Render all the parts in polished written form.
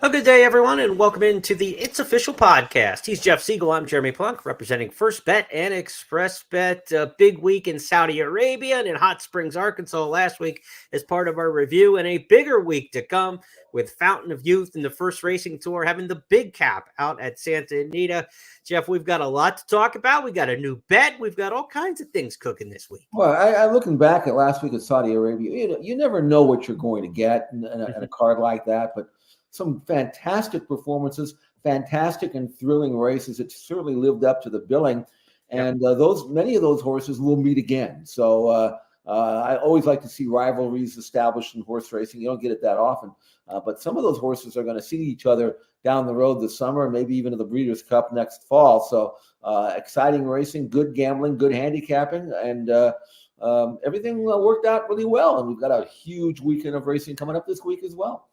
A good day, everyone, and welcome into the It's Official podcast. He's Jeff Siegel. I'm Jeremy Plonk, representing First Bet and Express Bet. A big week in Saudi Arabia and in Hot Springs, Arkansas last week as part of our review, and a bigger week to come with Fountain of Youth and the First Racing Tour having the big cap out at Santa Anita. Jeff, we've got a lot to talk about. We got a new bet. We've got all kinds of things cooking this week. Well, I looking back at last week at Saudi Arabia, you never know what you're going to get in a card like that, but some fantastic performances, fantastic and thrilling races. It certainly lived up to the billing, and many of those horses will meet again. So I always like to see rivalries established in horse racing. You don't get it that often, but some of those horses are going to see each other down the road this summer, maybe even to the Breeders' Cup next fall. So exciting racing, good gambling, good handicapping, and everything worked out really well. And we've got a huge weekend of racing coming up this week as well.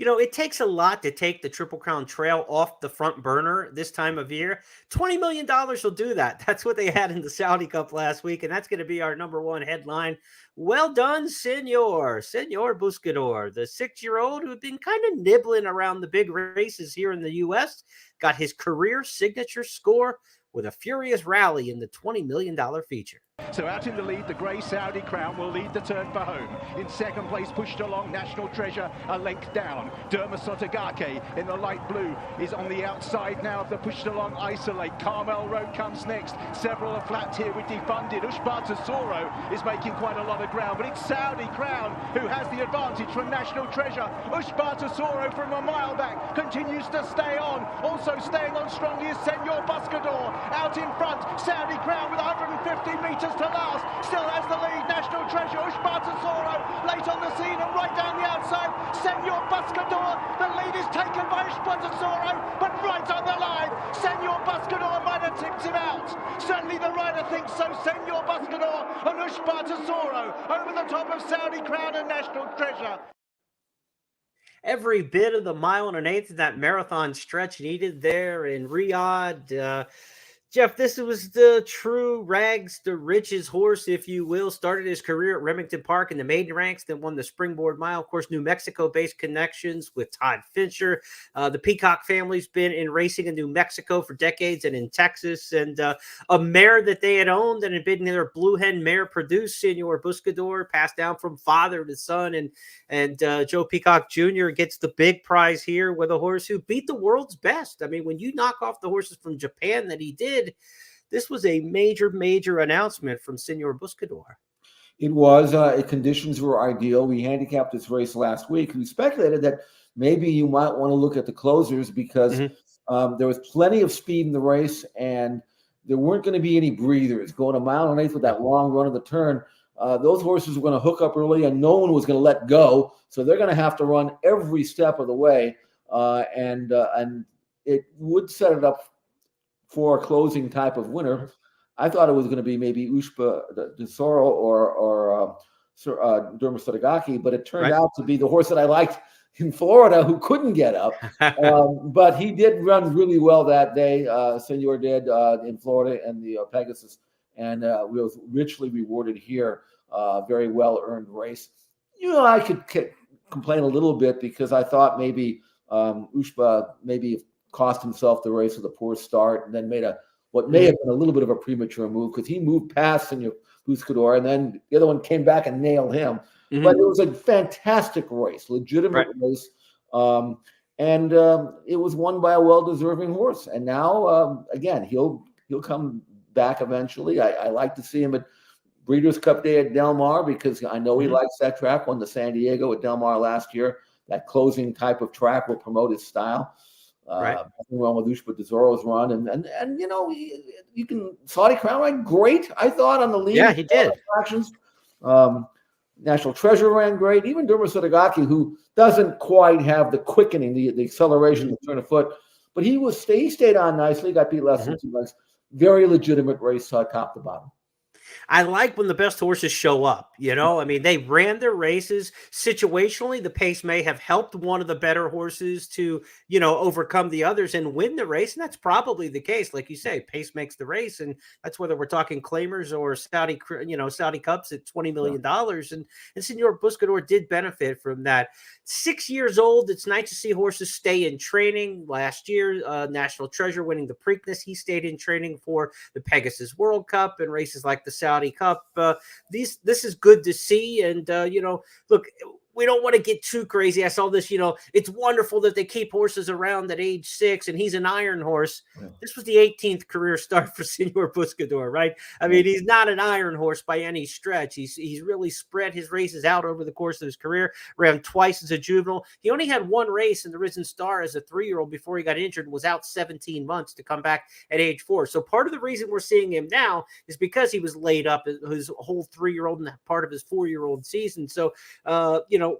You know, it takes a lot to take the Triple Crown Trail off the front burner this time of year. $20 million will do that. That's what they had in the Saudi Cup last week, and that's going to be our number one headline. Well done, Senor Buscador, the 6-year-old who had been kind of nibbling around the big races here in the U.S., got his career signature score with a furious rally in the $20 million feature. So out in the lead, the grey Saudi Crown will lead the turn for home. In second place, pushed along, National Treasure a length down. Derma Sotogake in the light blue is on the outside now of the pushed along Isolate. Carmel Road comes next. Several are flat here with Defunded. Ushbata Soro is making quite a lot of ground, but it's Saudi Crown who has the advantage from National Treasure. Ushbata Soro from a mile back continues to stay on. Also staying on strongly is Senor Buscador. Out in front, Saudi Crown with 150 metres to last, still has the lead. National Treasure, Ushbata Soro late on the scene and right down the outside. Senor Buscador, the lead is taken by Ushbata Soro, but right on the line, Senor Buscador might have tipped him out. Certainly the rider thinks so. Senor Buscador and Ushbata Soro over the top of Saudi Crown and National Treasure. Every bit of the mile and an eighth of that marathon stretch needed there in Riyadh. Jeff, this was the true rags to riches horse, if you will. Started his career at Remington Park in the maiden ranks, then won the Springboard Mile. Of course, New Mexico-based connections with Todd Fincher. The Peacock family's been in racing in New Mexico for decades and in Texas. And a mare that they had owned and had been their Blue Hen mare produced, Senor Buscador, passed down from father to son. And Joe Peacock Jr. gets the big prize here with a horse who beat the world's best. I mean, when you knock off the horses from Japan that he did, this was a major announcement from Senor Buscador. It was. Conditions were ideal. We handicapped this race last week. We speculated that maybe you might want to look at the closers because there was plenty of speed in the race and there weren't going to be any breathers. Going a mile and an eighth with that long run of the turn, those horses were going to hook up early and no one was going to let go. So they're going to have to run every step of the way. And it would set it up for a closing type of winner. I thought it was going to be maybe Ushba Tesoro or Derma Sotogake, but it turned out to be the horse that I liked in Florida who couldn't get up. But he did run really well that day. Senor did in Florida and the Pegasus, and we was richly rewarded here. Very well-earned race. You know, I could complain a little bit because I thought maybe Ushba maybe cost himself the race with a poor start and then made what may have been a little bit of a premature move because he moved past Senor Buscador and then the other one came back and nailed him. But it was a fantastic race, legitimate race. And it was won by a well-deserving horse. And now, again, he'll come back eventually. I like to see him at Breeders' Cup Day at Del Mar because I know he likes that track. Won the San Diego at Del Mar last year. That closing type of track will promote his style. Nothing wrong with Ushba Tesoro's run, and you know you can Saudi Crown ran great. I thought on the lead. Yeah, he did. Attractions. National Treasure ran great. Even Derma Sotogake, who doesn't quite have the quickening, the acceleration, the turn of foot, but he stayed on nicely. Got beat less than 2 lengths. Very legitimate race, top to bottom. I like when the best horses show up, you know? I mean, they ran their races situationally. The pace may have helped one of the better horses to, overcome the others and win the race. And that's probably the case. Like you say, pace makes the race. And that's whether we're talking claimers or Saudi Cups at $20 million. And Senor Buscador did benefit from that. 6 years old. It's nice to see horses stay in training. Last year, National Treasure winning the Preakness, he stayed in training for the Pegasus World Cup and races like the Saudi Cup. This is good to see. And, look, we don't want to get too crazy. I saw this, it's wonderful that they keep horses around at age 6 and he's an iron horse. Yeah. This was the 18th career start for Senor Buscador, right? I mean, he's not an iron horse by any stretch. He's really spread his races out over the course of his career, ran twice as a juvenile. He only had one race in the Risen Star as a 3-year-old before he got injured and was out 17 months to come back at age 4. So part of the reason we're seeing him now is because he was laid up his whole 3-year-old and part of his 4-year-old season. So,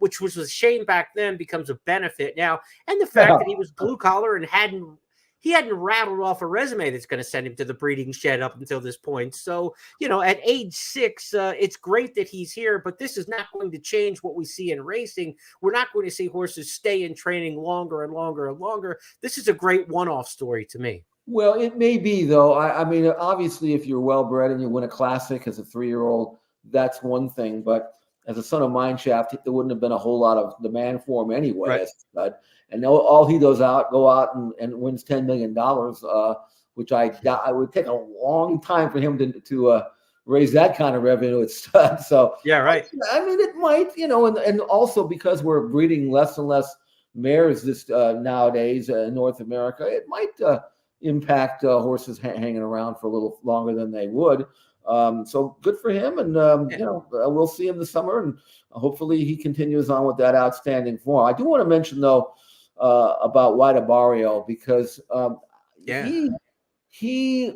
which was a shame back then, becomes a benefit now. And the fact that he was blue collar and hadn't rattled off a resume that's going to send him to the breeding shed up until this point. So, at age 6, it's great that he's here, but this is not going to change what we see in racing. We're not going to see horses stay in training longer and longer and longer. This is a great one-off story to me. Well, it may be, though. I mean, obviously, if you're well-bred and you win a classic as a 3-year-old, that's one thing. But as a son of Mineshaft, there wouldn't have been a whole lot of demand for him anyway. Right. And all he does go out and wins $10 million, which I would take a long time for him to raise that kind of revenue at stud. So yeah, right. I mean, it might, and also because we're breeding less and less mares this nowadays in North America, it might impact horses hanging around for a little longer than they would. So good for him, and we'll see him this summer, and hopefully he continues on with that outstanding form. I do want to mention though about White Barrio, because he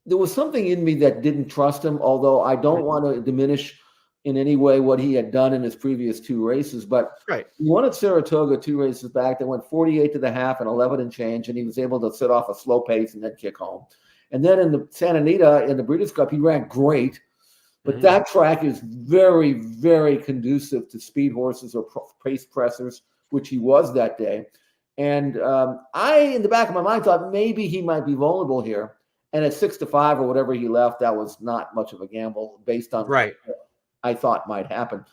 there was something in me that didn't trust him, although I don't want to diminish in any way what he had done in his previous 2 races. But he won at Saratoga 2 races back. They went 48 to the half and 11 and change, and he was able to set off a slow pace and then kick home. And then in the Santa Anita, in the Breeders' Cup, he ran great. But that track is very, very conducive to speed horses or pace pressers, which he was that day. And I, in the back of my mind, thought maybe he might be vulnerable here. And at 6-5 or whatever he left, that was not much of a gamble based on what I thought might happen.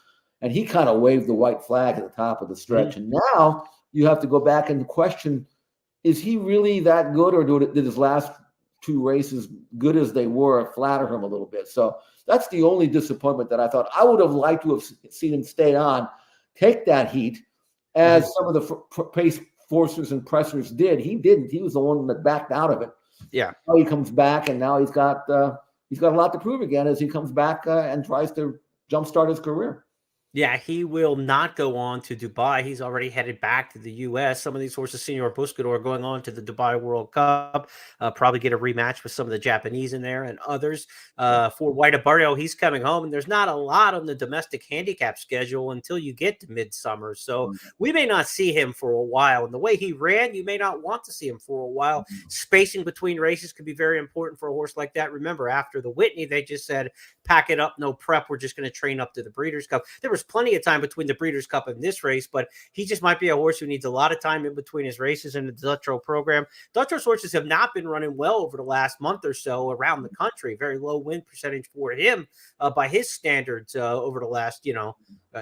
And he kind of waved the white flag at the top of the stretch. And now you have to go back and question, is he really that good, or did his last 2 races, good as they were, flatter him a little bit? So that's the only disappointment that I thought. I would have liked to have seen him stay on, take that heat, as some of the pace forcers and pressers did. He didn't. He was the one that backed out of it. Yeah. Now he comes back, and now he's got a lot to prove again as he comes back and tries to jumpstart his career. Yeah, he will not go on to Dubai. He's already headed back to the U.S. Some of these horses, Senor Buscador, are going on to the Dubai World Cup. Probably get a rematch with some of the Japanese in there and others. For White Barrio, he's coming home, and there's not a lot on the domestic handicap schedule until you get to midsummer. So we may not see him for a while. And the way he ran, you may not want to see him for a while. Spacing between races could be very important for a horse like that. Remember, after the Whitney, they just said, pack it up, no prep. We're just going to train up to the Breeders' Cup. There was plenty of time between the Breeders' Cup and this race, but he just might be a horse who needs a lot of time in between his races in the Dutro program. Dutcho's horses have not been running well over the last month or so around the country. Very low win percentage for him by his standards over the last,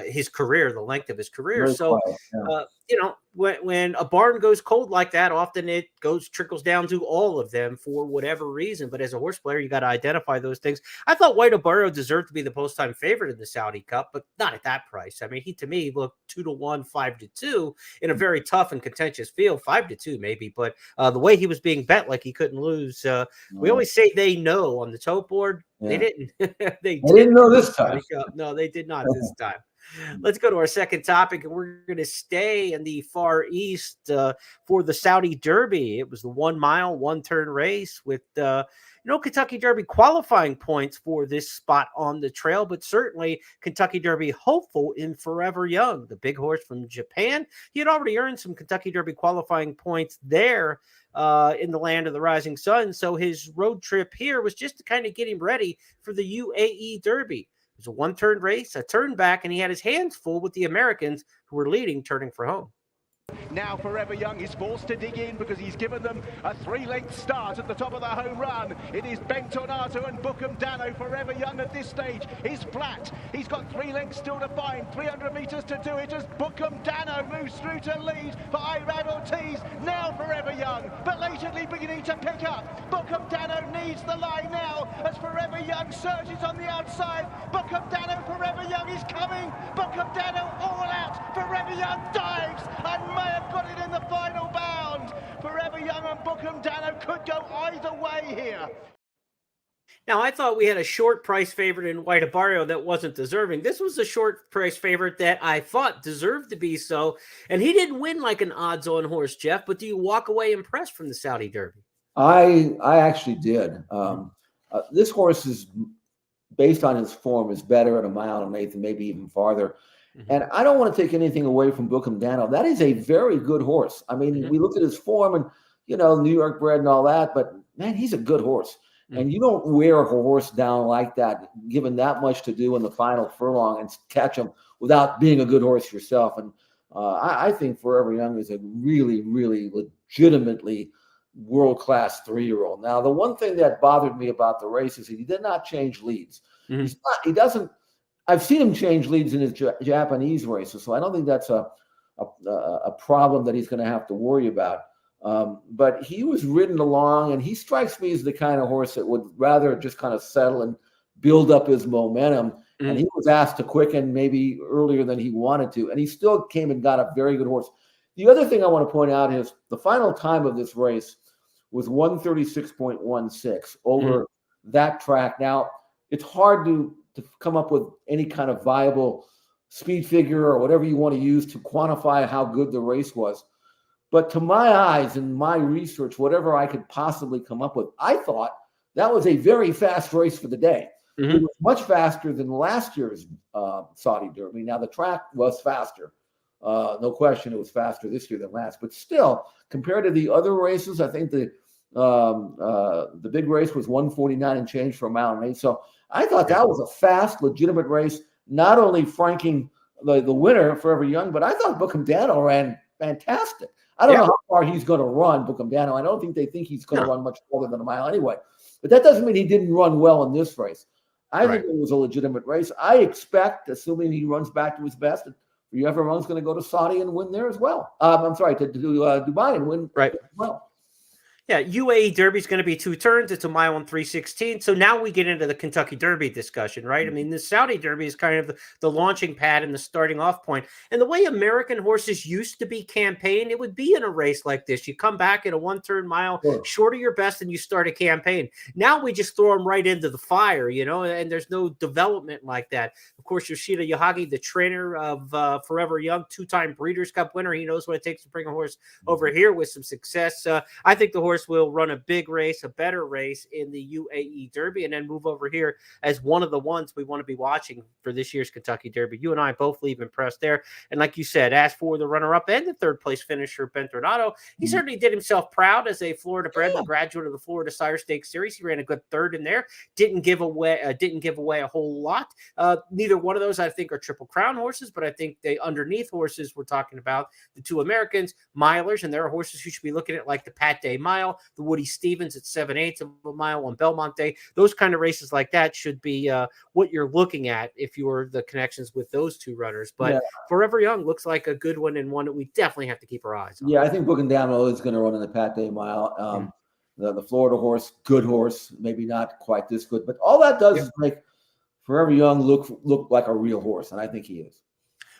his career, the length of his career. So, when a barn goes cold like that, often it trickles down to all of them for whatever reason. But as a horse player, you got to identify those things. I thought White Barrio deserved to be the post-time favorite in the Saudi Cup, but not at that price. I mean, he to me looked 2-1, 5-2 in a very tough and contentious field, 5-2 maybe. But the way he was being bet like he couldn't lose, we always say they know on the tote board. Yeah. They didn't. they didn't know this time. No, they did not this time. Let's go to our second topic, and we're going to stay in the Far East for the Saudi Derby. It was the 1 mile, 1 turn race with, No Kentucky Derby qualifying points for this spot on the trail, but certainly Kentucky Derby hopeful in Forever Young, the big horse from Japan. He had already earned some Kentucky Derby qualifying points there in the land of the rising sun. So his road trip here was just to kind of get him ready for the UAE Derby. It was a one-turn race, a turn back, and he had his hands full with the Americans who were leading, turning for home. Now Forever Young is forced to dig in because he's given them a 3-length start at the top of the home run. It is Bentornato and Bookham Dano. Forever Young at this stage is flat. He's got 3 lengths still to find, 300 metres to do it as Bookham Dano moves through to lead for Irad Ortiz. Now Forever Young, belatedly beginning to pick up. Bookham Dano needs the line now as Forever Young surges on the outside. Bookham Dano, Forever Young is coming. Bookham Dano all out. Forever Young dives and may have got it in the final bound. Forever Young and Bookham Dano could go either way here. Now, I thought we had a short price favorite in White Barrio that wasn't deserving. This was a short price favorite that I thought deserved to be so. And he didn't win like an odds-on horse, Jeff, but do you walk away impressed from the Saudi Derby? I actually did. This horse is, based on his form, is better at 1.1 miles and maybe even farther. And I don't want to take anything away from Bookham Dano. That is a very good horse. I mean, we look at his form and, you know, New York bred and all that, but man, he's a good horse. And you don't wear a horse down like that, given that much to do in the final furlong and catch him without being a good horse yourself. And I think Forever Young is a really, really legitimately world-class 3-year-old. Now, the one thing that bothered me about the race is he did not change leads. He doesn't. I've seen him change leads in his Japanese races, so I don't think that's a problem that he's going to have to worry about. But he was ridden along, and he strikes me as the kind of horse that would rather just kind of settle and build up his momentum. And he was asked to quicken maybe earlier than he wanted to, and he still came and got a very good horse. The other thing I want to point out is the final time of this race was 136.16 over that track. Now, it's hard to come up with any kind of viable speed figure or whatever you want to use to quantify how good the race was. But to my eyes and my research, whatever I could possibly come up with, I thought that was a very fast race for the day. It was much faster than last year's Saudi Derby. Now, the track was faster. No question it was faster this year than last. But still, compared to the other races, I think the big race was 149 and change for 1.8 miles. So I thought that was a fast, legitimate race, not only franking the winner, Forever Young, but I thought Bookham Dano ran fantastic. I don't know how far he's going to run, Bookham Dano. I don't think they think he's going to run much farther than 1 mile anyway. But that doesn't mean he didn't run well in this race. I think it was a legitimate race. I expect, assuming he runs back to his best, that Forever Young's going to go to Saudi and win there as well. I'm sorry, to Dubai and win as well. Yeah, UAE Derby is going to be 2 turns. It's 1 mile and 3/16. So now we get into the Kentucky Derby discussion, right? I mean, the Saudi Derby is kind of the launching pad and the starting off point. And the way American horses used to be campaigned, it would be in a race like this. You come back at a 1-turn mile, short of your best, and you start a campaign. Now we just throw them right into the fire, you know, and there's no development like that. Of course, Yoshida Yahagi, the trainer of Forever Young, 2-time Breeders' Cup winner, he knows what it takes to bring a horse over here with some success. I think the horse will run a big race, a better race in the UAE Derby, and then move over here as one of the ones we want to be watching for this year's Kentucky Derby. You and I both leave impressed there. And like you said, as for the runner-up and the third-place finisher, Bentornato, he certainly did himself proud as a Florida-bred graduate of the Florida Sire Stakes Series. He ran a good third in there. Didn't give away a whole lot. Neither one of those, I think, are Triple Crown horses, but I think the underneath horses we're talking about, the 2 Americans, milers, and there are horses you should be looking at like the Pat Day Mile, the Woody Stevens at 7/8 of a mile on Belmont Day. Those kind of races like that should be what you're looking at if you're the connections with those 2 runners. But Forever Young looks like a good one and one that we definitely have to keep our eyes on. Yeah, I think Bookham Dano is going to run in the Pat Day Mile. The Florida horse, good horse, maybe not quite this good, but all that does is make Forever Young look like a real horse, and I think he is.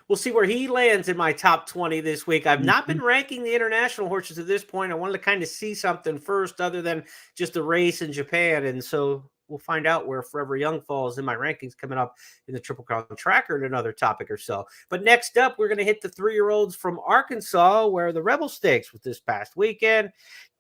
We'll see where he lands in my top 20 this week. I've not been ranking the international horses at this point. I wanted to kind of see something first other than just a race in Japan. And so we'll find out where Forever Young falls in my rankings coming up in the Triple Crown Tracker in another topic or so. But next up, we're going to hit the 3-year-olds from Arkansas, where the Rebel Stakes was this past weekend.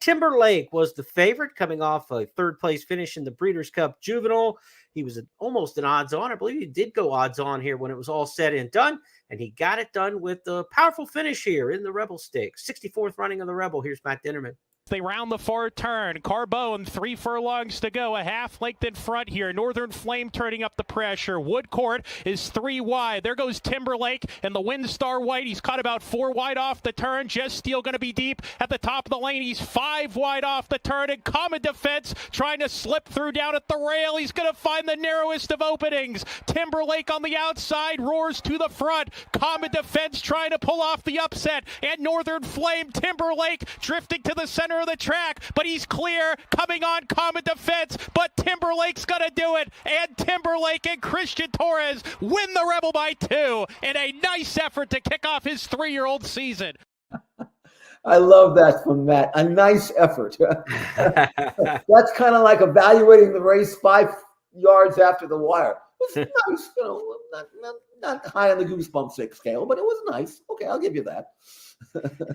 Timberlake was the favorite, coming off a third-place finish in the Breeders' Cup Juvenile. He was almost an odds-on. I believe he did go odds-on here when it was all said and done, and he got it done with a powerful finish here in the Rebel Stakes. 64th running of the Rebel. Here's Matt Dinnerman. They round the far turn. Carbone, 3 furlongs to go. A half length in front here. Northern Flame turning up the pressure. Woodcourt is 3 wide. There goes Timberlake and the Windstar White. He's caught about 4 wide off the turn. Just Steel going to be deep at the top of the lane. He's 5 wide off the turn. And Common Defense trying to slip through down at the rail. He's going to find the narrowest of openings. Timberlake on the outside roars to the front. Common Defense trying to pull off the upset. And Northern Flame, Timberlake drifting to the center of the track, but he's clear, coming on Common Defense, but Timberlake's gonna do it, and Timberlake and Christian Torres win the Rebel by 2 in a nice effort to kick off his 3-year-old season. I love that from Matt. A nice effort. That's kind of like evaluating the race 5 yards after the wire. It was nice, not high on the goosebump scale, but it was nice. Okay, I'll give you that.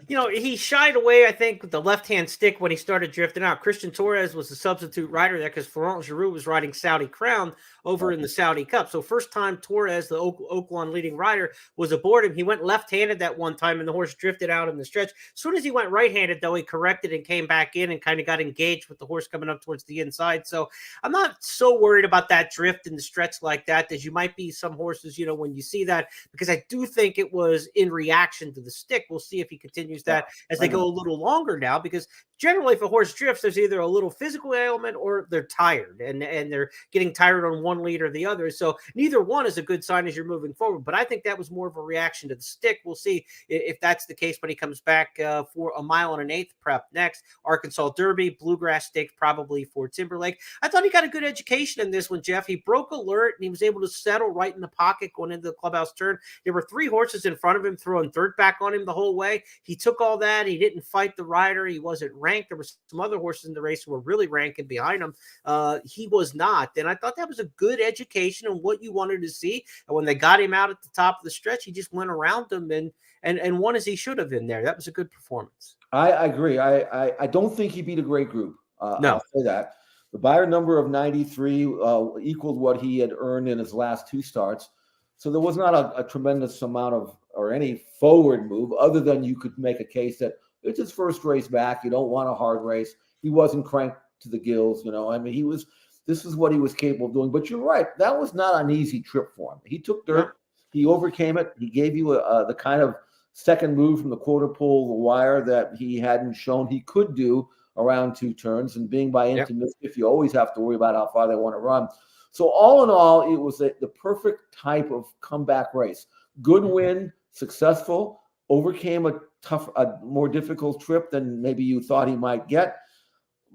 He shied away, I think, with the left-hand stick when he started drifting out. Christian Torres was the substitute rider there because Florent Giroux was riding Saudi Crown over in the Saudi Cup. So first time Torres, the Oaklawn leading rider, was aboard him. He went left-handed that one time, and the horse drifted out in the stretch. As soon as he went right-handed, though, he corrected and came back in and kind of got engaged with the horse coming up towards the inside. So I'm not so worried about that drift in the stretch like that, as you might be some horses, when you see that, because I do think it was in reaction to the stick. We'll see if he continues that as they go a little longer now, because generally if a horse drifts, there's either a little physical ailment or they're tired and they're getting tired on one lead or the other. So neither one is a good sign as you're moving forward. But I think that was more of a reaction to the stick. We'll see if that's the case when he comes back for a 1 1/8 prep next. Arkansas Derby, Bluegrass Stakes probably for Timberlake. I thought he got a good education in this one, Jeff. He broke alert and he was able to settle right in the pocket going into the clubhouse turn. There were 3 horses in front of him throwing dirt back on him the whole way. He took all that. He didn't fight the rider. He wasn't ranked. There were some other horses in the race who were really ranking behind him. He was not. And I thought that was a good education on what you wanted to see. And when they got him out at the top of the stretch, he just went around them and won as he should have in there. That was a good performance. I agree. I don't think he beat a great group. No. I'll say that. The buyer number of 93 equaled what he had earned in his last 2 starts. So there was not a tremendous amount of or any forward move other than you could make a case that it's his first race back. You don't want a hard race. He wasn't cranked to the gills. I mean, this is what he was capable of doing. But you're right. That was not an easy trip for him. He took dirt. He overcame it. He gave you the kind of second move from the quarter pole, the wire that he hadn't shown he could do around 2 turns. And being by intimistic, you always have to worry about how far they want to run. So all in all, it was the perfect type of comeback race. Good win, successful, overcame a more difficult trip than maybe you thought he might get.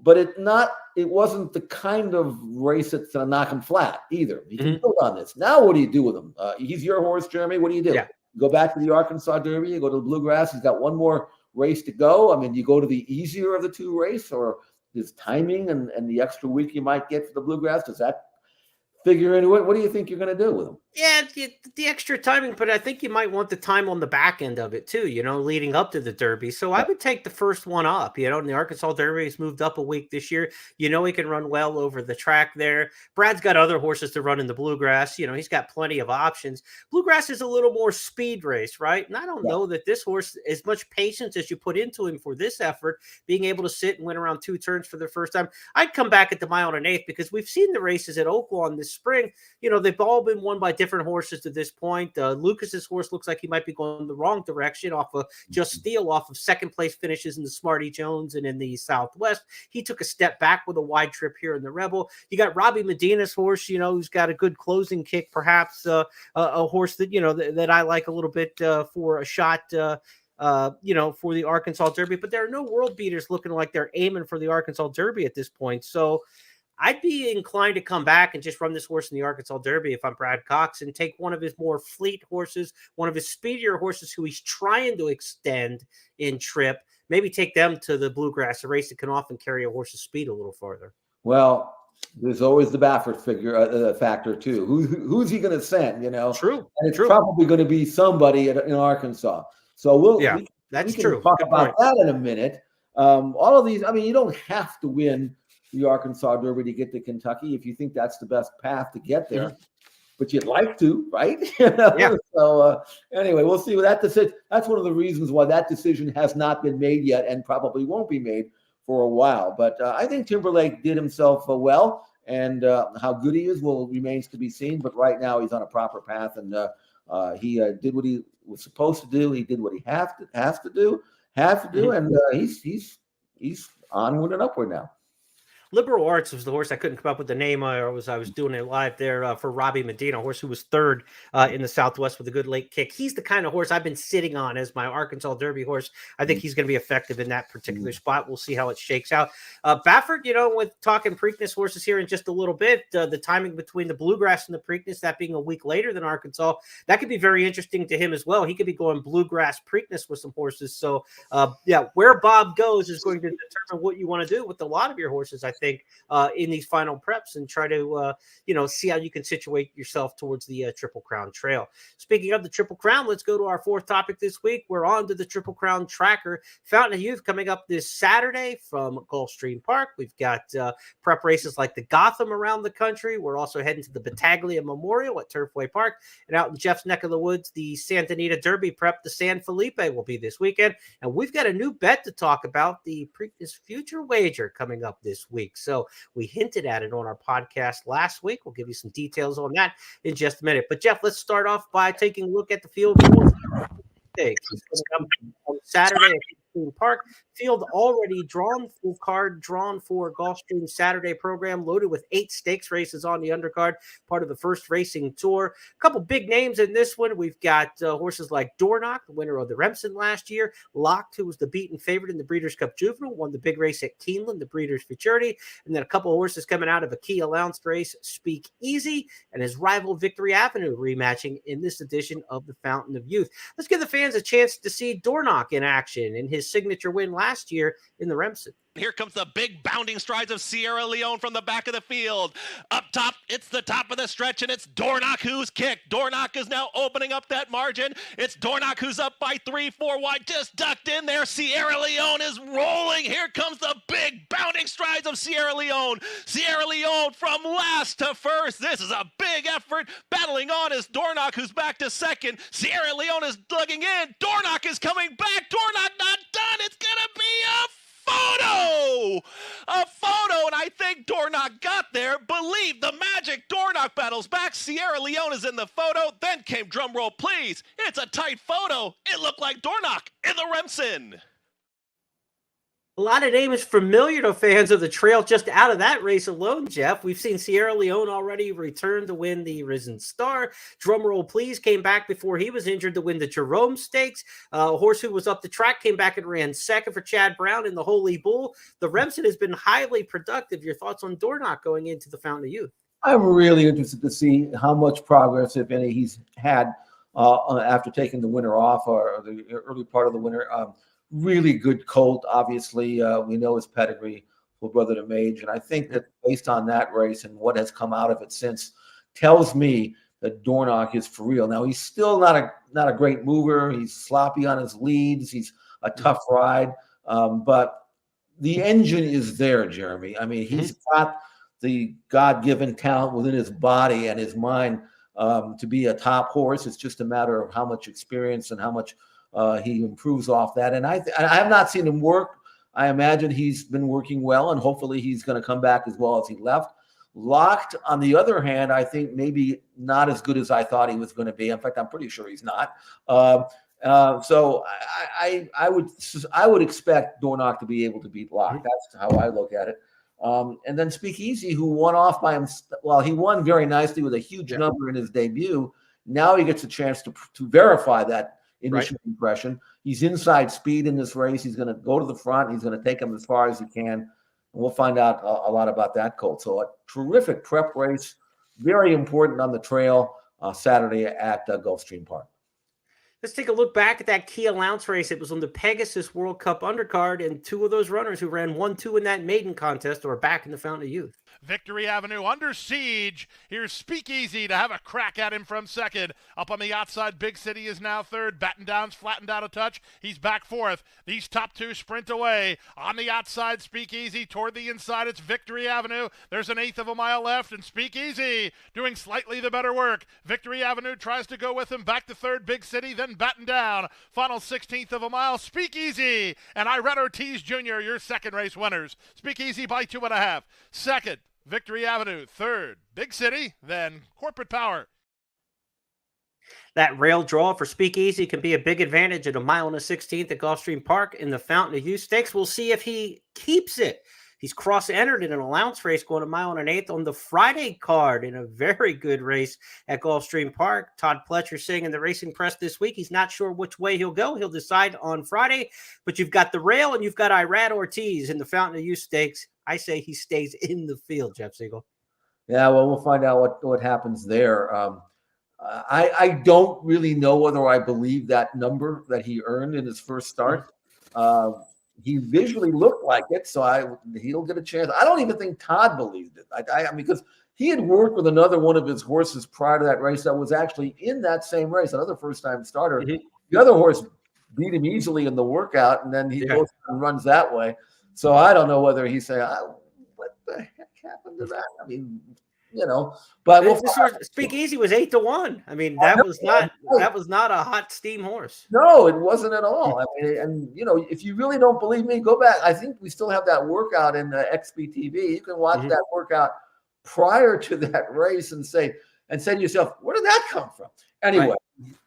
But it wasn't the kind of race that's going to knock him flat either. He can build on this. Now what do you do with him? He's your horse, Jeremy. What do you do? Yeah. You go back to the Arkansas Derby, you go to the Bluegrass. He's got one more race to go. I mean, you go to the easier of the 2 race, or his timing and the extra week you might get for the Bluegrass, does that figure into it? What do you think you're going to do with him? Yeah, the extra timing, but I think you might want the time on the back end of it too, leading up to the Derby. So I would take the first one up, and the Arkansas Derby has moved up a week this year. He can run well over the track there. Brad's got other horses to run in the Bluegrass. He's got plenty of options. Bluegrass is a little more speed race, right? And I don't know that this horse, as much patience as you put into him for this effort, being able to sit and win around 2 turns for the first time. I'd come back at the 1 1/8 because we've seen the races at Oaklawn this spring. They've all been won by different horses to this point. Lucas's horse looks like he might be going the wrong direction off of Just Steel, off of second place finishes in the Smarty Jones and in the Southwest. He took a step back with a wide trip here in the Rebel. You got Robbie Medina's horse, who's got a good closing kick, perhaps a horse that, that I like a little bit for a shot, for the Arkansas Derby. But there are no world beaters looking like they're aiming for the Arkansas Derby at this point. So I'd be inclined to come back and just run this horse in the Arkansas Derby if I'm Brad Cox and take one of his more fleet horses, one of his speedier horses who he's trying to extend in trip, maybe take them to the Bluegrass, a race that can often carry a horse's speed a little farther. Well, There's always the Baffert factor too. Who's he going to send? True. And it's probably going to be somebody in Arkansas. So that's we can true. talk Good about point. that in a minute. All of these, I mean, you don't have to win the Arkansas Derby to get to Kentucky if you think that's the best path to get there. But you'd like to, right? Yeah. So anyway, we'll see. That decision. That's one of the reasons why that decision has not been made yet, and probably won't be made for a while. But I think Timberlake did himself well, and how good he is remains to be seen. But right now, he's on a proper path, and he did what he was supposed to do. He did what he has to do, and he's onward and upward now. Liberal Arts was the horse. I couldn't come up with the name. I was doing it live there for Robbie Medina, a horse who was third in the Southwest with a good late kick. He's the kind of horse I've been sitting on as my Arkansas Derby horse. I think he's going to be effective in that particular spot. We'll see how it shakes out. Baffert, with talking Preakness horses here in just a little bit, the timing between the Bluegrass and the Preakness, that being a week later than Arkansas, that could be very interesting to him as well. He could be going Bluegrass Preakness with some horses. So, where Bob goes is going to determine what you want to do with a lot of your horses, I think, in these final preps, and try to see how you can situate yourself towards the Triple Crown Trail. Speaking of the Triple Crown, let's go to our fourth topic this week. We're on to the Triple Crown Tracker. Fountain of Youth coming up this Saturday from Gulfstream Park. We've got prep races like the Gotham around the country. We're also heading to the Battaglia Memorial at Turfway Park, and out in Jeff's neck of the woods, the Santa Anita Derby prep, the San Felipe, will be this weekend. And we've got a new bet to talk about, the Preakness Future Wager, coming up this week. So we hinted at it on our podcast last week. We'll give you some details on that in just a minute. But Jeff, let's start off by taking a look at the field. It's going to come on Saturday at Gulfstream Park. Field already drawn, full card drawn for Gulfstream Saturday program, loaded with 8 stakes races on the undercard, part of the First Racing Tour. A couple big names in this one. We've got horses like Dornoch, the winner of the Remsen last year. Locked, who was the beaten favorite in the Breeders' Cup Juvenile, won the big race at Keeneland, the Breeders' Futurity. And then a couple of horses coming out of a key allowance race, Speak Easy and his rival Victory Avenue, rematching in this edition of the Fountain of Youth. Let's give the fans a chance to see Dornoch in action in his signature win last year in the Remsen. Here comes the big bounding strides of Sierra Leone from the back of the field. Up top, it's the top of the stretch, and it's Dornoch who's kicked. Dornoch is now opening up that margin. It's Dornoch who's up by 3-4 wide, just ducked in there. Sierra Leone is rolling. Here comes the big bounding strides of Sierra Leone. Sierra Leone from last to first. This is a big effort. Battling on is Dornoch, who's back to second. Sierra Leone is dugging in. Dornoch is coming back. Dornoch not done. It's going to be a photo, and I think Dornoch got there. Believe the magic. Dornoch battles back. Sierra Leone is in the photo. Then came, drum roll please, it's a tight photo. It looked like Dornoch in the Remsen. A lot of names familiar to fans of the trail just out of that race alone, Jeff. We've seen Sierra Leone already return to win the Risen Star. Drumroll please came back before he was injured to win the Jerome Stakes. A horse who was up the track came back and ran second for Chad Brown in the Holy Bull. The Remsen has been highly productive. Your thoughts on Dornoch going into the Fountain of Youth? I'm really interested to see how much progress, if any, he's had after taking the winter off, or the early part of the winter. Really good colt, obviously. We know his pedigree, full brother to Mage. And I think that based on that race and what has come out of it since, tells me that Dornoch is for real. Now, he's still not a great mover. He's sloppy on his leads. He's a tough ride. But the engine is there, Jeremy. I mean, he's got the God-given talent within his body and his mind to be a top horse. It's just a matter of how much experience and how much he improves off that. And I have not seen him work. I imagine he's been working well, and hopefully he's going to come back as well as he left. Locked, on the other hand, I think maybe not as good as I thought he was going to be. In fact, I'm pretty sure he's not. So I would expect Dornoch to be able to beat Locked. That's how I look at it. And then Speak Easy, who won off by him. Well, he won very nicely with a huge number in his debut. Now he gets a chance to verify that initial impression. He's inside speed in this race. He's going to go to the front. He's going to take him as far as he can. And we'll find out a lot about that colt. So a terrific prep race, very important on the trail Saturday at Gulfstream Park. Let's take a look back at that key allowance race. It was on the Pegasus World Cup undercard, and two of those runners who ran 1-2 in that maiden contest are back in the Fountain of Youth. Victory Avenue under siege. Here's Speakeasy to have a crack at him from second. Up on the outside, Big City is now third. Batten Down's flattened out a touch. He's back fourth. These top two sprint away. On the outside, Speakeasy. Toward the inside, it's Victory Avenue. There's an eighth of a mile left, and Speakeasy doing slightly the better work. Victory Avenue tries to go with him. Back to third, Big City, then Batten Down. Final 16th of a mile, Speakeasy. And Irene Ortiz Jr., your second race winners. Speakeasy by 2.5. Second, Victory Avenue. Third, Big City, then Corporate Power. That rail draw for Speakeasy can be a big advantage at 1 16th at Gulfstream Park in the Fountain of Youth Stakes. We'll see if he keeps it. He's cross-entered in an allowance race going 1 1/8 on the Friday card in a very good race at Gulfstream Park. Todd Pletcher saying in the racing press this week he's not sure which way he'll go. He'll decide on Friday. But you've got the rail and you've got Irene Ortiz in the Fountain of Youth Stakes. I say he stays in the field, Jeff Siegel. Yeah, well, we'll find out what happens there. I don't really know whether I believe that number that he earned in his first start. He visually looked like it, so he'll get a chance. I don't even think Todd believed it. I mean, because he had worked with another one of his horses prior to that race that was actually in that same race, another first-time starter. Mm-hmm. The other horse beat him easily in the workout, and then he goes and runs that way. So I don't know whether he say, what the heck happened to that? I mean, but Speakeasy was 8-1. I mean, that was not a hot steam horse. No, it wasn't at all. I mean, and if you really don't believe me, go back. I think we still have that workout in XBTV. You can watch that workout prior to that race and say to yourself, where did that come from? Anyway,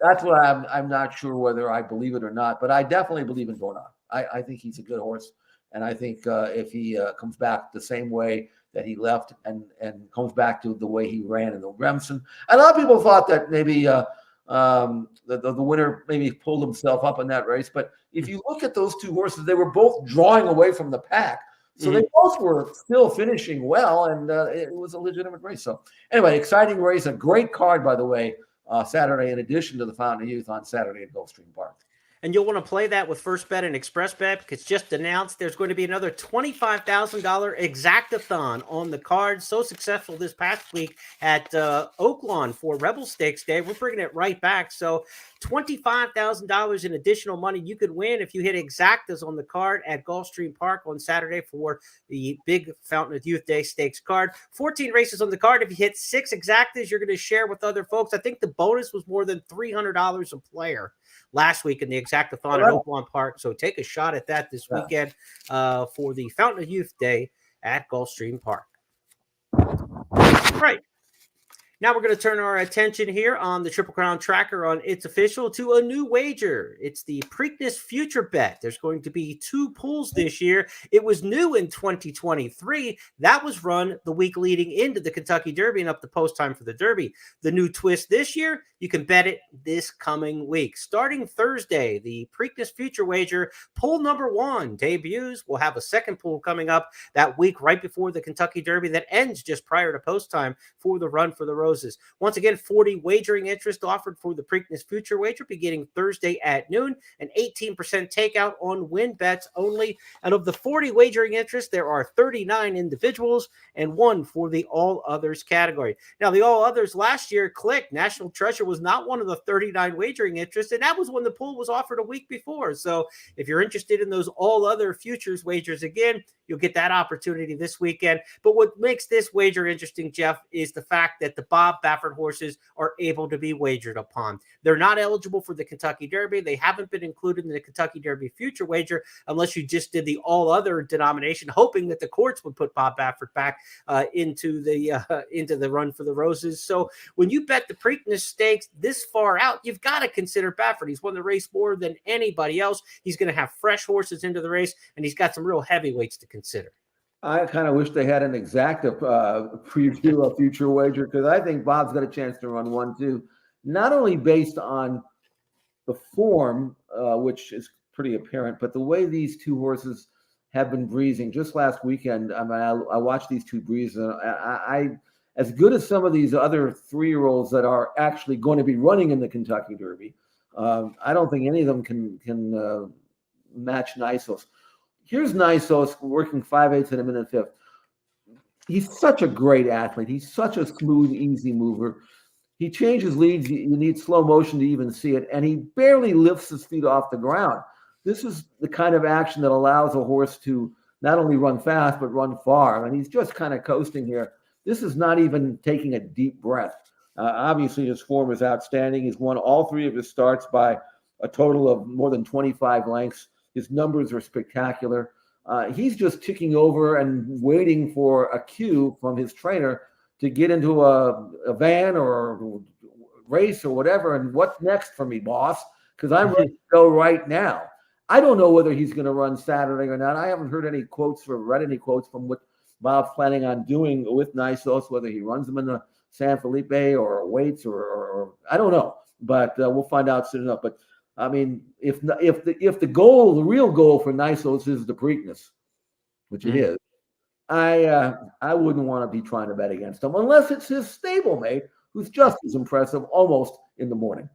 that's what I'm not sure whether I believe it or not, but I definitely believe in Dornoch. I think he's a good horse. And I think if he comes back the same way that he left and comes back to the way he ran in the Remsen, a lot of people thought that maybe the winner maybe pulled himself up in that race. But if you look at those two horses, they were both drawing away from the pack. So they both were still finishing well, and it was a legitimate race. So anyway, exciting race, a great card, by the way, Saturday, in addition to the Fountain of Youth on Saturday at Gulfstream Park. And you'll want to play that with First Bet and Express Bet because just announced there's going to be another $25,000 exactathon on the card. So successful this past week at Oaklawn for Rebel Stakes Day. We're bringing it right back. So $25,000 in additional money you could win if you hit exactas on the card at Gulfstream Park on Saturday for the big Fountain of Youth Day Stakes card. 14 races on the card. If you hit 6 exactas, you're going to share with other folks. I think the bonus was more than $300 a player last week in the exactathon at Oaklawn Park. So take a shot at that this weekend for the Fountain of Youth Day at Gulfstream Park. Right. Now we're going to turn our attention here on the Triple Crown Tracker on It's Official to a new wager. It's the Preakness Future Bet. There's going to be 2 pools this year. It was new in 2023. That was run the week leading into the Kentucky Derby and up to post time for the Derby. The new twist this year, you can bet it this coming week. Starting Thursday, the Preakness Future Wager pool number 1 debuts. We'll have a second pool coming up that week right before the Kentucky Derby that ends just prior to post time for the Run for the Roses. Once again, 40 wagering interest offered for the Preakness Future Wager beginning Thursday at noon, an 18% takeout on win bets only. And of the 40 wagering interest, there are 39 individuals and 1 for the All Others category. Now, the All Others last year clicked. National Treasure was not one of the 39 wagering interests, and that was when the pool was offered a week before. So if you're interested in those All Other Futures wagers again, you'll get that opportunity this weekend. But what makes this wager interesting, Jeff, is the fact that the Bob Baffert horses are able to be wagered upon. They're not eligible for the Kentucky Derby. They haven't been included in the Kentucky Derby Future Wager unless you just did the all other denomination, hoping that the courts would put Bob Baffert back into the Run for the Roses. So when you bet the Preakness Stakes this far out, you've got to consider Baffert. He's won the race more than anybody else. He's going to have fresh horses into the race, and he's got some real heavyweights to consider. I kind of wish they had an exacta preview of Future Wager because I think Bob's got a chance to run 1-2, not only based on the form, which is pretty apparent, but the way these two horses have been breezing. Just last weekend, I mean, I watched these two breeze, and I as good as some of these other 3-year-olds that are actually going to be running in the Kentucky Derby, I don't think any of them can match Nysos. Here's Nysos working 5/8 in a minute 5th. he's such a great athlete. He's such a smooth, easy mover. He changes leads. You need slow motion to even see it. And he barely lifts his feet off the ground. This is the kind of action that allows a horse to not only run fast, but run far. And he's just kind of coasting here. This is not even taking a deep breath. Obviously, his form is outstanding. He's won all 3 of his starts by a total of more than 25 lengths. His numbers are spectacular. He's just ticking over and waiting for a cue from his trainer to get into a van or race or whatever. And what's next for me, boss? Because I'm ready to go right now. I don't know whether he's going to run Saturday or not. I haven't heard any quotes or read any quotes from what Bob's planning on doing with Nysos, whether he runs them in the San Felipe or waits or I don't know. But we'll find out soon enough. But I mean, if the goal, the real goal for Nysos is the Preakness, which it is, I wouldn't want to be trying to bet against him unless it's his stablemate, who's just as impressive almost in the morning.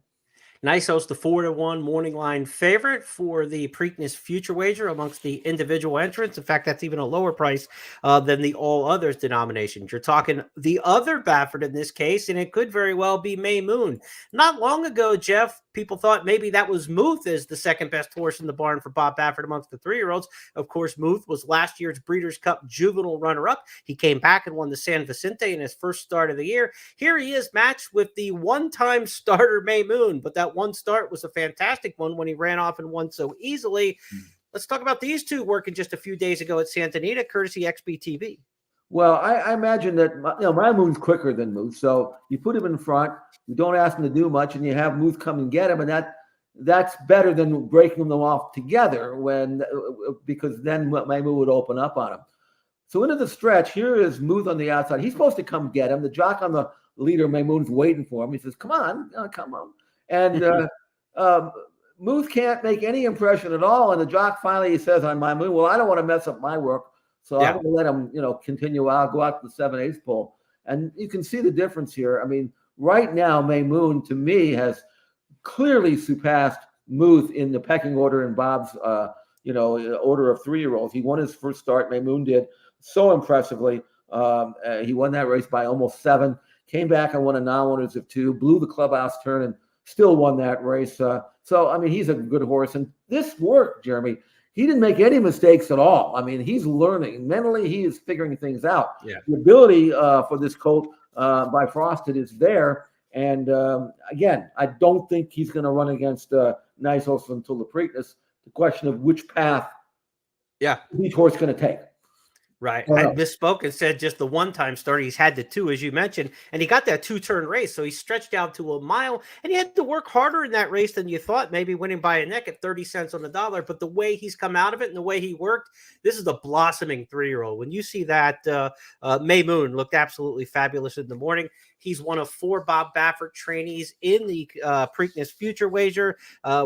Nysos, the 4-1 morning line favorite for the Preakness future wager amongst the individual entrants. In fact, that's even a lower price than the all others denomination. You're talking the other Baffert in this case, and it could very well be May Moon. Not long ago, Jeff, people thought maybe that was Muth as the second best horse in the barn for Bob Baffert amongst the 3-year-olds. Of course, Muth was last year's Breeders' Cup juvenile runner-up. He came back and won the San Vicente in his first start of the year. Here he is matched with the one-time starter May Moon, but that one start was a fantastic one when he ran off and won so easily. Let's talk about these two working just a few days ago at Santa Anita, courtesy XBTV. Well, I imagine that my Moon's quicker than Muth, so you put him in front, you don't ask him to do much, and you have Muth come and get him, and that's better than breaking them off together because then my Moon would open up on him. So into the stretch, here is Muth on the outside. He's supposed to come get him. The jock on the leader, Maymoon's waiting for him. He says, come on. And Muth can't make any impression at all. And the jock finally says on my Moon, well, I don't want to mess up my work. So I'm going to let him, continue. I'll go out to the 7/8 pole. And you can see the difference here. I mean, right now, May Moon, to me, has clearly surpassed Muth in the pecking order in Bob's, order of 3-year-olds. He won his first start. May Moon did so impressively. He won that race by almost 7. Came back and won a non-winners of 2. Blew the clubhouse turn and still won that race. So, I mean, he's a good horse. And this worked, Jeremy. He didn't make any mistakes at all. I mean, he's learning. Mentally, he is figuring things out. Yeah. The ability for this colt by Frosted is there. And, again, I don't think he's going to run against Nysos until the Preakness. The question of which path each horse going to take. Right. I misspoke and said just the one-time start. He's had the 2, as you mentioned, and he got that 2-turn race. So he stretched out to a mile, and he had to work harder in that race than you thought, maybe winning by a neck at 30 cents on the dollar. But the way he's come out of it and the way he worked, this is a blossoming 3-year-old. When you see that, May Moon looked absolutely fabulous in the morning. He's one of 4 Bob Baffert trainees in the Preakness future wager.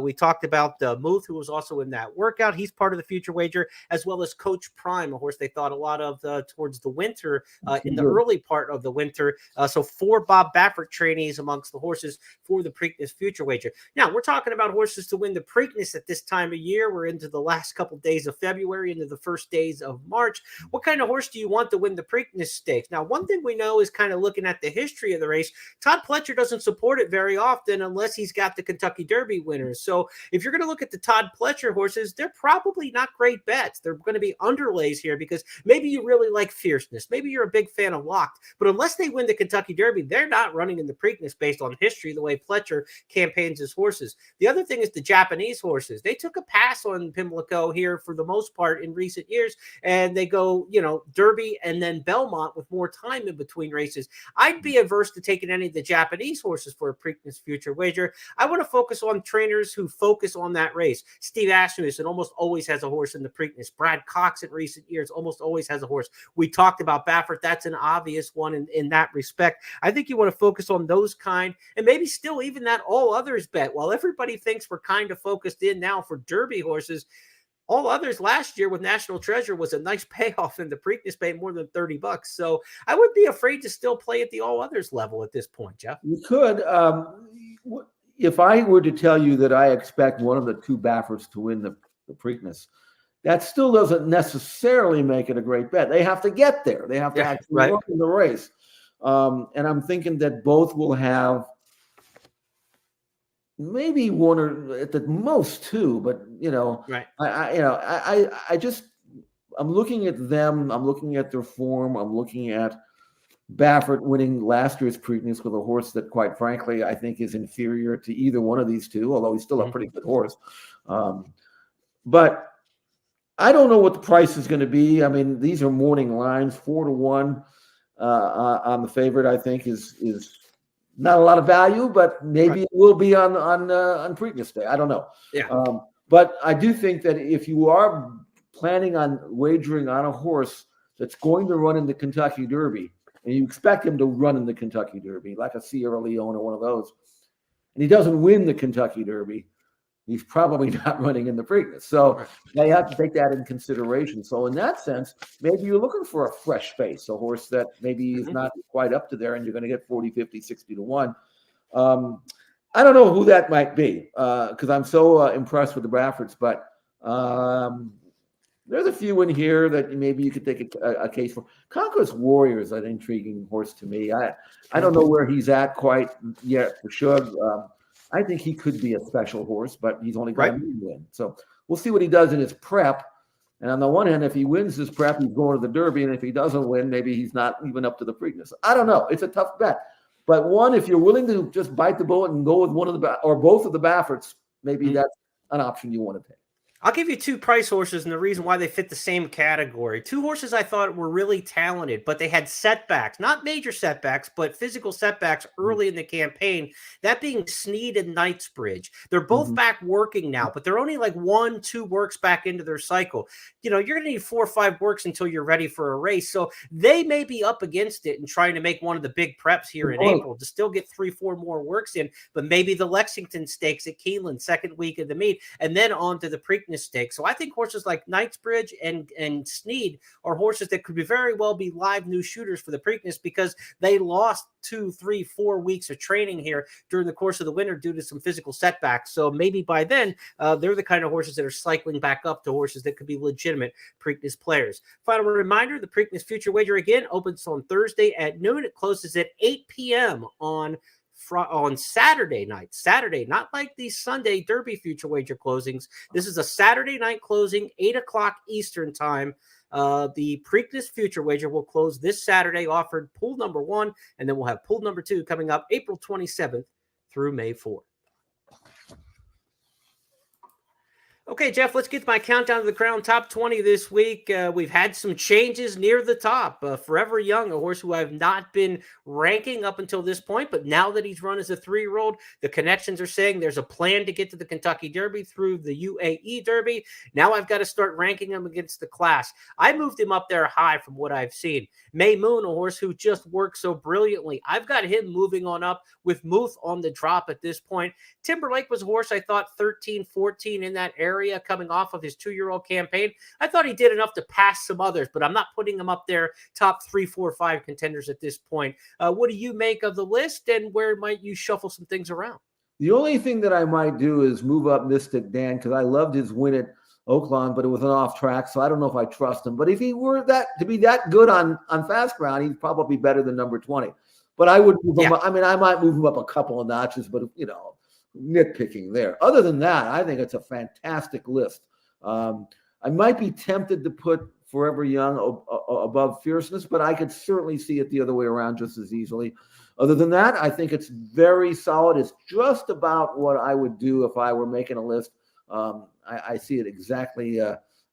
We talked about Muth, who was also in that workout. He's part of the future wager, as well as Coach Prime, a horse they thought a lot of towards the winter, in the early part of the winter. So 4 Bob Baffert trainees amongst the horses for the Preakness future wager. Now, we're talking about horses to win the Preakness at this time of year. We're into the last couple days of February, into the first days of March. What kind of horse do you want to win the Preakness stakes? Now, one thing we know is kind of looking at the history of the race, Todd Pletcher doesn't support it very often unless he's got the Kentucky Derby winners. So if you're going to look at the Todd Pletcher horses, they're probably not great bets. They're going to be underlays here because maybe you really like Fierceness. Maybe you're a big fan of Locked. But unless they win the Kentucky Derby, they're not running in the Preakness based on history, the way Pletcher campaigns his horses. The other thing is the Japanese horses. They took a pass on Pimlico here for the most part in recent years, and they go, Derby and then Belmont with more time in between races. I'd be averse to taking any of the Japanese horses for a Preakness future wager. I want to focus on trainers who focus on that race. Steve Asmussen almost always has a horse in the Preakness. Brad Cox in recent years almost always has a horse. We talked about Baffert. That's an obvious one in that respect. I think you want to focus on those kind, and maybe still even that all others bet. While everybody thinks we're kind of focused in now for Derby horses, all others last year with National Treasure was a nice payoff, and the Preakness paid more than $30. So I would be afraid to still play at the all others level at this point, Jeff. You could. If I were to tell you that I expect one of the 2 Bafferts to win the Preakness, that still doesn't necessarily make it a great bet. They have to get there. They have to actually run the race. And I'm thinking that both will have maybe one or at the most two, but I'm looking at them. I'm looking at their form. I'm looking at Baffert winning last year's Preakness with a horse that, quite frankly, I think is inferior to either one of these two, although he's still a pretty good horse. But I don't know what the price is going to be. I mean, these are morning lines. 4-1 on the favorite, I think, is not a lot of value, but maybe it will be on Preakness Day. I don't know. But I do think that if you are planning on wagering on a horse that's going to run in the Kentucky Derby, and you expect him to run in the Kentucky Derby, like a Sierra Leone or one of those, and he doesn't win the Kentucky Derby, he's probably not running in the Preakness. So they have to take that in consideration. So in that sense, maybe you're looking for a fresh face, a horse that maybe is not quite up to there, and you're going to get 40, 50, 60 to 1. I don't know who that might be because I'm so impressed with the Bafferts, but there's a few in here that maybe you could take a case for. Conquest Warrior is an intriguing horse to me. I don't know where he's at quite yet for sure. I think he could be a special horse, but he's only got a win. So we'll see what he does in his prep. And on the one hand, if he wins his prep, he's going to the Derby. And if he doesn't win, maybe he's not even up to the Preakness. I don't know. It's a tough bet. But one, if you're willing to just bite the bullet and go with one of the or both of the Bafferts, maybe that's an option you want to take. I'll give you two price horses, and the reason why they fit the same category. Two horses I thought were really talented, but they had setbacks, not major setbacks, but physical setbacks early in the campaign, that being Sneed and Knightsbridge. They're both back working now, but they're only like 1-2 works back into their cycle. You know, you're going to need 4 or 5 works until you're ready for a race. So they may be up against it and trying to make one of the big preps here in April to still get 3-4 more works in, but maybe the Lexington Stakes at Keeneland, second week of the meet, and then on to the Preakness Stake. So I think horses like Knightsbridge and Sneed are horses that could be very well be live new shooters for the Preakness because they lost 2, 3, 4 weeks of training here during the course of the winter due to some physical setbacks. So maybe by then they're the kind of horses that are cycling back up to horses that could be legitimate Preakness players. Final reminder, the Preakness Future Wager again opens on Thursday at noon. It closes at 8 p.m. on Saturday night. Saturday, not like the Sunday Derby Future Wager closings. This is a Saturday night closing, 8 o'clock Eastern time. The Preakness Future Wager will close this Saturday, offered pool number 1, and then we'll have pool number 2 coming up April 27th through May 4th. Okay, Jeff, let's get to my countdown to the Crown Top 20 this week. We've had some changes near the top. Forever Young, a horse who I've not been ranking up until this point, but now that he's run as a 3-year-old, the connections are saying there's a plan to get to the Kentucky Derby through the UAE Derby. Now I've got to start ranking him against the class. I moved him up there high from what I've seen. May Moon, a horse who just works so brilliantly. I've got him moving on up with Muth on the drop at this point. Timberlake was a horse I thought 13, 14 in that area coming off of his 2-year-old campaign. I thought he did enough to pass some others, but I'm not putting him up there top 3, 4, 5 contenders at this point. What do you make of the list, and where might you shuffle some things around? The only thing that I might do is move up Mystic Dan because I loved his win at Oaklawn, but it was an off track, so I don't know if I trust him. But if he were to be that good on fast ground, he'd probably be better than number 20. But I would move him up. I mean, I might move him up a couple of notches, but nitpicking there. Other than that, I think it's a fantastic list. I might be tempted to put Forever Young above Fierceness, but I could certainly see it the other way around just as easily. Other than that, I think it's very solid. It's just about what I would do if I were making a list. I see it exactly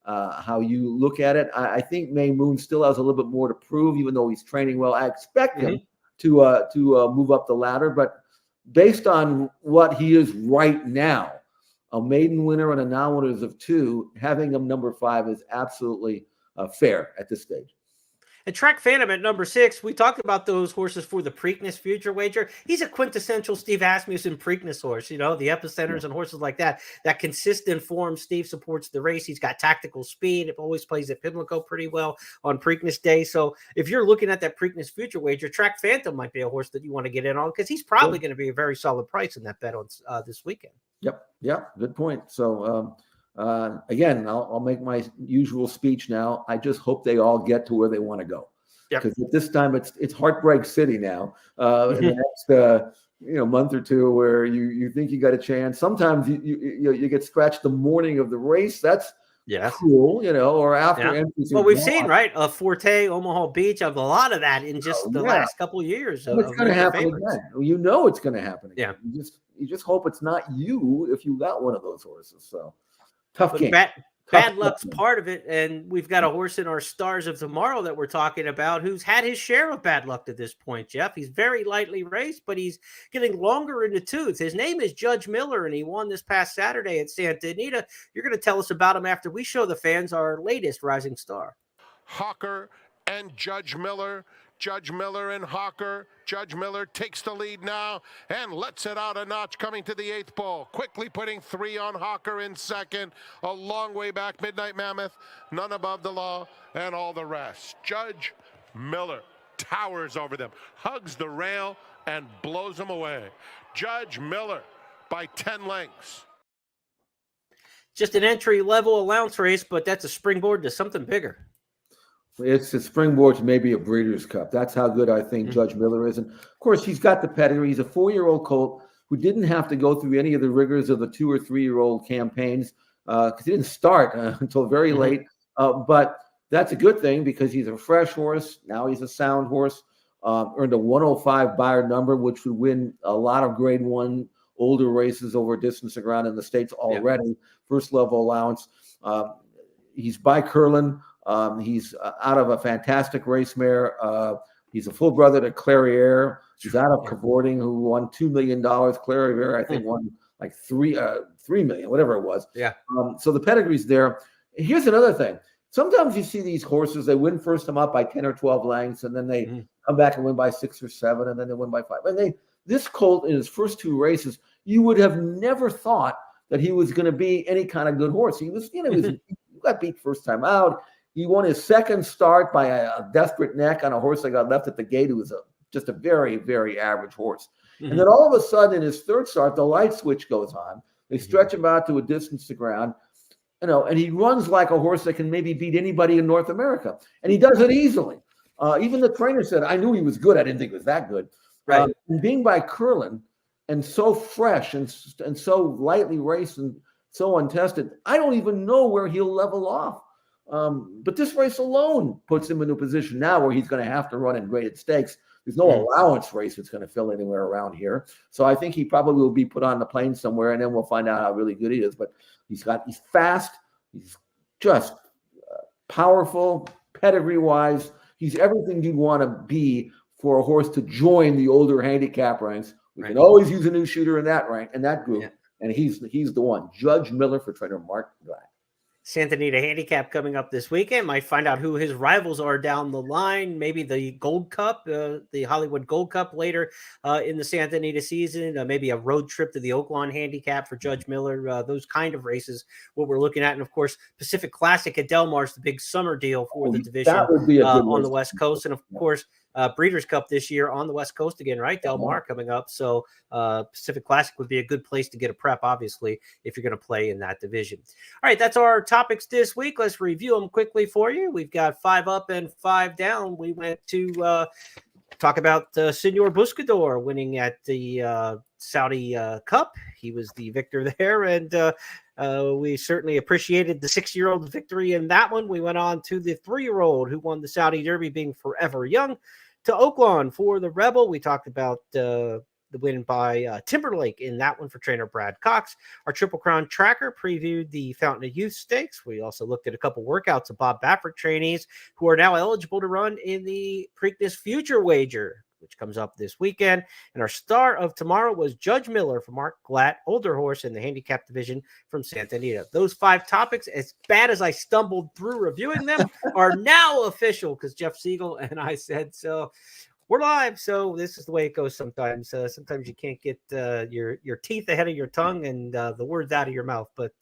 how you look at it. I think May Moon still has a little bit more to prove, even though he's training well. I expect him to move up the ladder, but based on what he is right now, a maiden winner and a non-winners of 2, having him number 5 is absolutely fair at this stage. And Track Phantom at number 6, we talked about those horses for the Preakness Future Wager. He's a quintessential Steve Asmussen Preakness horse, the epicenters and horses like that. That consistent form, Steve supports the race. He's got tactical speed. It always plays at Pimlico pretty well on Preakness Day. So if you're looking at that Preakness Future Wager, Track Phantom might be a horse that you want to get in on because he's probably going to be a very solid price in that bet on this weekend. Yep. Good point. So Again, I'll make my usual speech now. I just hope they all get to where they want to go. Because at this time it's Heartbreak City now. In the next month or two, where you think you got a chance. Sometimes you get scratched the morning of the race. That's cool, or after entries. Well, we've seen Forte, Omaha Beach, of a lot of that in just the last couple of years. It's going to happen again. It's going to happen again. Yeah. You just hope it's not you if you got one of those horses. So tough game. Bad luck's part of it, and we've got a horse in our Stars of Tomorrow that we're talking about who's had his share of bad luck to this point, Jeff. He's very lightly raced, but he's getting longer in the tooth. His name is Judge Miller, and he won this past Saturday at Santa Anita. You're going to tell us about him after we show the fans our latest rising star. Hawker and Judge Miller. Judge Miller and Hawker. Judge Miller takes the lead now and lets it out a notch coming to the 8th pole. Quickly putting 3 on Hawker in second. A long way back, Midnight Mammoth, None Above the Law, and all the rest. Judge Miller towers over them, hugs the rail, and blows them away. Judge Miller by 10 lengths. Just an entry-level allowance race, but that's a springboard to something bigger. It's a springboard to maybe a Breeders' Cup. That's how good I think Judge Miller is. And, of course, he's got the pedigree. He's a 4-year-old colt who didn't have to go through any of the rigors of the 2 or 3-year-old campaigns because he didn't start until very late. But that's a good thing because he's a fresh horse. Now he's a sound horse. Earned a 105 Bayard number, which would win a lot of Grade 1 older races over distance and ground in the States already. First-level allowance. He's by Curlin. He's out of a fantastic race mare. He's a full brother to Clairiere. He's out of Cavorting, who won $2 million. Clairiere, I think, won like $3 million, whatever it was. So the pedigree's there. Here's another thing. Sometimes you see these horses, they win first time out by 10 or 12 lengths, and then they come back and win by 6 or 7, and then they win by 5. And this colt in his first 2 races, you would have never thought that he was going to be any kind of good horse. He was, he got beat first time out. He won his second start by a desperate neck on a horse that got left at the gate who was just a very, very average horse. And then all of a sudden in his third start, the light switch goes on. They stretch him out to a distance to ground, and he runs like a horse that can maybe beat anybody in North America. And he does it easily. Even the trainer said, I knew he was good. I didn't think he was that good. And being by Curlin and so fresh and so lightly raced and so untested, I don't even know where he'll level off. But this race alone puts him in a position now where he's going to have to run in graded stakes. There's no allowance race that's going to fill anywhere around here. So I think he probably will be put on the plane somewhere, and then we'll find out how really good he is. But he's fast. He's just powerful, pedigree-wise. He's everything you'd want to be for a horse to join the older handicap ranks. We can always use a new shooter in that rank, in that group. And he's the one. Judge Miller for trainer Mark Glad. Santa Anita Handicap coming up this weekend. Might find out who his rivals are down the line. Maybe the Gold Cup, the Hollywood Gold Cup later in the Santa Anita season. Maybe a road trip to the Oaklawn Handicap for Judge Miller. Those kind of races, what we're looking at. And, of course, Pacific Classic at Del Mar's the big summer deal for the division that would be a good on the West Coast. And, of course, Breeders' Cup this year on the West Coast again, right? Del Mar coming up. So Pacific Classic would be a good place to get a prep, obviously, if you're going to play in that division. All right, that's our topics this week. Let's review them quickly for you. We've got 5 up and 5 down. We went to talk about Senor Buscador winning at the Saudi Cup. He was the victor there, and we certainly appreciated the 6-year-old victory in that one. We went on to the 3-year-old who won the Saudi Derby, being Forever Young, to Oaklawn for the Rebel. We talked about the win by Timberlake in that one for trainer Brad Cox. Our Triple Crown tracker previewed the Fountain of Youth Stakes. We also looked at a couple workouts of Bob Baffert trainees who are now eligible to run in the Preakness Future Wager, which comes up this weekend. And our star of tomorrow was Judge Miller for Mark Glatt, older horse in the handicap division from Santa Anita. Those 5 topics, as bad as I stumbled through reviewing them, are now official because Jeff Siegel and I said so. We're live, so this is the way it goes sometimes. Sometimes you can't get your teeth ahead of your tongue and the words out of your mouth. But,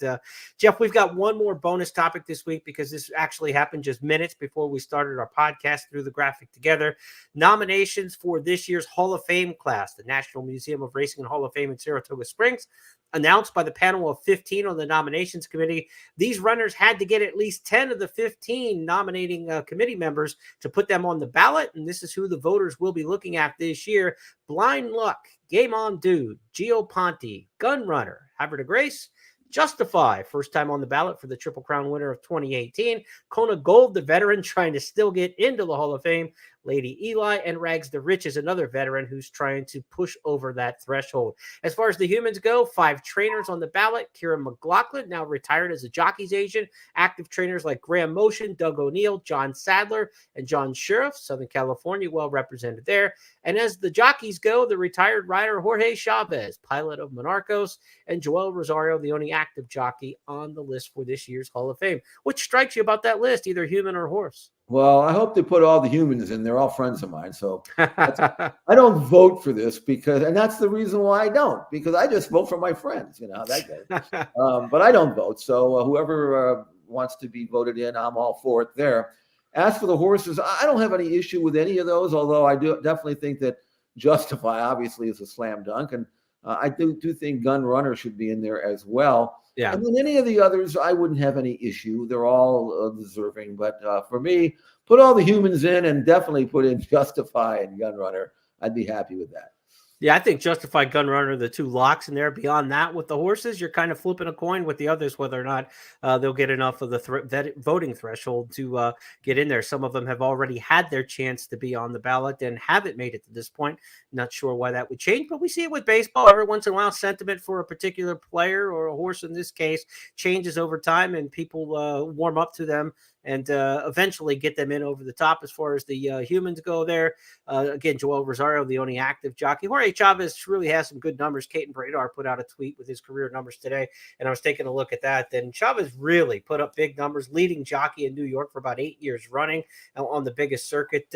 Jeff, we've got one more bonus topic this week because this actually happened just minutes before we started our podcast through the graphic together. Nominations for this year's Hall of Fame class, the National Museum of Racing and Hall of Fame in Saratoga Springs, announced by the panel of 15 on the nominations committee. These runners had to get at least 10 of the 15 nominating committee members to put them on the ballot, and this is who the voters will be looking at this year. Blind Luck, Game On Dude, Gio Ponte, Gun Runner, Havre de Grace, Justify, first time on the ballot for the Triple Crown winner of 2018. Kona Gold, the veteran trying to still get into the Hall of Fame. Lady Eli, and Rags the Rich is another veteran who's trying to push over that threshold. As far as the humans go, 5 trainers on the ballot. Kieran McLaughlin, now retired as a jockey's agent. Active trainers like Graham Motion, Doug O'Neill, John Sadler, and John Sheriff. Southern California, well represented there. And as the jockeys go, the retired rider Jorge Chavez, pilot of Monarcos, and Joel Rosario, the only active jockey on the list for this year's Hall of Fame. What strikes you about that list, either human or horse? Well, I hope they put all the humans in. They're all friends of mine. So I don't vote for this and that's the reason why I don't, because I just vote for my friends. You know how that goes. But I don't vote. So whoever wants to be voted in, I'm all for it there. As for the horses, I don't have any issue with any of those, although I do definitely think that Justify obviously is a slam dunk. And I do think Gun Runner should be in there as well. Yeah. And then any of the others, I wouldn't have any issue. They're all deserving. But for me, put all the humans in and definitely put in Justify and Gun Runner. I'd be happy with that. Yeah, I think Justify, Gun Runner, the 2 locks in there. Beyond that, with the horses, you're kind of flipping a coin with the others, whether or not they'll get enough of the voting threshold to get in there. Some of them have already had their chance to be on the ballot and haven't made it to this point. Not sure why that would change, but we see it with baseball. Every once in a while, sentiment for a particular player or a horse in this case changes over time, and people warm up to them and eventually get them in over the top. As far as the humans go there, again, Joel Rosario, the only active jockey. Jorge Chavez really has some good numbers. Caton Bradar put out a tweet with his career numbers today, and I was taking a look at that. Then Chavez really put up big numbers, leading jockey in New York for about 8 years running on the biggest circuit.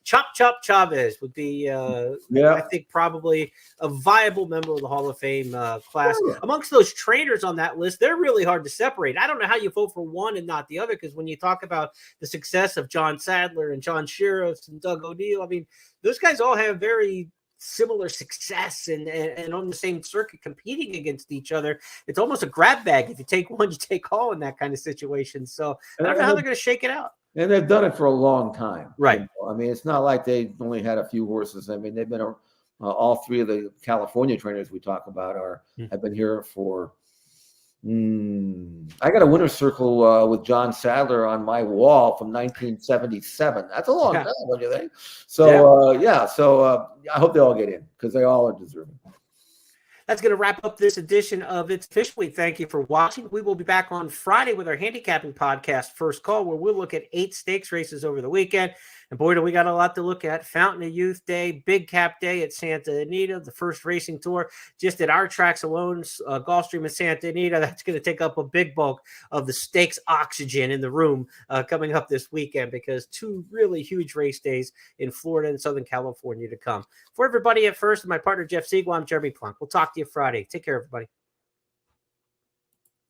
Chop Chavez would be, I think, probably a viable member of the Hall of Fame class. Oh, yeah. Amongst those trainers on that list, they're really hard to separate. I don't know how you vote for one and not the other, because when you talk about the success of John Sadler and John Sheriff and Doug O'Neill, I mean, those guys all have very similar success and on the same circuit competing against each other. It's almost a grab bag. If you take one, you take all in that kind of situation. So I don't know how they're going to shake it out. And they've done it for a long time. Right. You know? I mean, it's not like they only had a few horses. I mean, they've been all 3 of the California trainers we talk about have been here for I got a winner's circle with John Sadler on my wall from 1977. That's a long time, don't you think? So, I hope they all get in because they all are deserving. That's going to wrap up this edition of It's Officially. Thank you for watching. We will be back on Friday with our handicapping podcast, First Call, where we'll look at 8 stakes races over the weekend. And boy, do we got a lot to look at. Fountain of Youth Day, Big Cap Day at Santa Anita, the first racing tour just at our tracks alone, Gulfstream at Santa Anita. That's going to take up a big bulk of the stakes oxygen in the room coming up this weekend, because 2 really huge race days in Florida and Southern California to come. For everybody at First and my partner, Jeff Siegel, I'm Jeremy Plonk. We'll talk to you Friday. Take care, everybody.